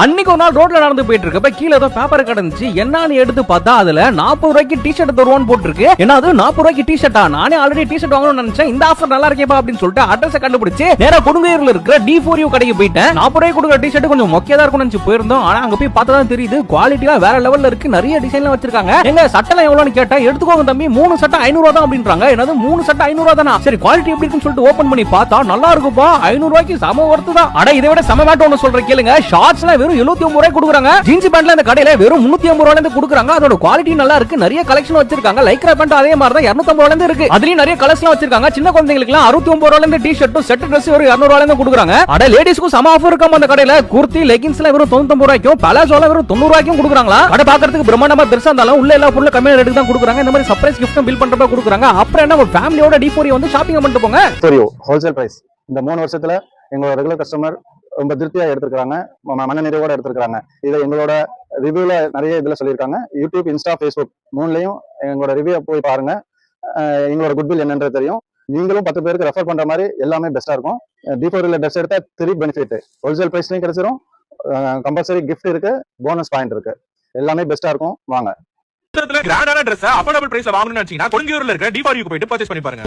அன்னைக்கு ஒரு நாள் ரோட்ல நடந்து போயிட்டு இருக்கப்ப கீழே ஏதோ பேப்பர் கிடந்துச்சு. என்னன்னு எடுத்து பார்த்தா அதுல 40 ரூபாய்க்கு டி-ஷர்ட் தருவான்னு போட்டுருக்கு. ஏன்னா அது 40 ரூபாய்க்கு டி-ஷர்ட்டா? நானே ஆல்ரெடி டி-ஷர்ட் வாங்கணும்னு நினைச்சேன். இந்த ஆஃபர் நல்லா இருக்கேப்பா அப்படின்னு சொல்லிட்டு அட்ரஸ் கண்டுபிடிச்சு நேரா கொடுங்கையூர்ல இருக்கிற D4U கடைக்கு போயிட்டேன். 40 ரூபாய்க்கு கொடுக்குற டி-ஷர்ட் கொஞ்சம் மொக்கையா இருக்கும்னு நினைச்சு போயிருந்தோம். ஆனா அங்க போய் பார்த்தா தான் தெரியுது குவாலிட்டியா வேற லெவல்ல இருக்கு. நிறைய டிசைன்ல வச்சிருக்காங்க. எங்க சட்டை எவ்வளவுன்னு கேட்டா எடுத்துக்கோங்க தம்பி 3 சட்டை 500 ரூபாய் தான் அப்படின்றாங்க. என்னது 3 சட்டை 500 ரூபாய் தானா? சரி குவாலிட்டி எப்படி இருக்குன்னு சொல்லிட்டு ஓபன் பண்ணி பார்த்தா நல்லா இருக்குப்பா. 500 ரூபாய்க்கு சம ஒர்த்து தான். அட இதை விட சம வேட்ட ஒன்னு சொல்றேன் கேளுங்க. ஷார்ட்ஸ்ல வெறும் 79 ரூபாய் கொடுக்குறாங்க. ஜீன்ஸ் பேண்ட்ல இந்த கடையில வெறும் 350 ரூபாயில இருந்து கொடுக்குறாங்க. அதோட குவாலிட்டி நல்லா இருக்கு. நிறைய கலெக்ஷன் வச்சிருக்காங்க. லைக்ரா பேண்ட் அதே மாதிரி தான் 250 ரூபாயில இருந்து இருக்கு. அதுலயும் நிறைய கலர்ஸ்லாம் வச்சிருக்காங்க. சின்ன குழந்தைகளுக்கு 69 ரூபாயில இருந்து டி-ஷர்ட்டும் செட் Dress ஒரு 200 ரூபாயில இருந்து கொடுக்குறாங்க. அட லேடிஸ்க்கு சம ஆஃபர் இருக்காம அந்த கடையில. குர்த்தி லெகின்ஸ்ல வெறும் 99 ரூபாய்க்கும் பலாசோல வெறும் 90 ரூபாய்க்கும் கொடுக்குறாங்களா? கடை பார்க்கிறதுக்கு பிரம்மாண்டமா பெருசா இருந்தாலும் உள்ள எல்லா பொருளும் கம்மியான ரேட்டுக்கு தான் கொடுக்குறாங்க. இந்த மாதிரி சர்ப்ரைஸ் கிஃப்ட்டும் பில் பண்றப்ப கொடுக்குறாங்க. அப்புறம் என்ன ஒரு ஃபேமிலியோட D4U வந்து ஷாப்பிங் பண்ணிட்டு போங்க. D4U wholesale price. இந்த 3 வருஷத்துல எங்களோட ரெகுலர் கஸ்டமர் ரொம்ப திருப்தியா எடுத்துருக்காங்க, மன நிறைவோட எடுத்துருக்காங்க. இதை எங்களோட ரிவ்யூல நிறைய இதுல சொல்லியிருக்காங்க. யூடியூப், இன்ஸ்டா, ஃபேஸ்புக் 3லயும் எங்களோட ரிவ்யூ போய் பாருங்க. எங்களோட குட்வில் என்னன்றது தெரியும். நீங்களும் 10 பேருக்கு ரெஃபர் பண்ற மாதிரி எல்லாமே பெஸ்டா இருக்கும். D4U ட்ரெஸ் எடுத்தா 3 பெனிஃபிட். ஹோல்சேல் பிரைஸ்லயும் கிடைச்சிரும், கம்பல்சரி கிஃப்ட் இருக்கு, போனஸ் பாயிண்ட் இருக்கு. எல்லாமே பெஸ்டா இருக்கும். வாங்க. கிராண்டான Dress அஃபோர்டபிள் பிரைஸ்ல வாங்கணும்னு நினைச்சீங்கன்னா கொடுங்கையூர்ல இருக்க D4U போயிட்டு பர்ச்சேஸ் பண்ணி பாருங்க.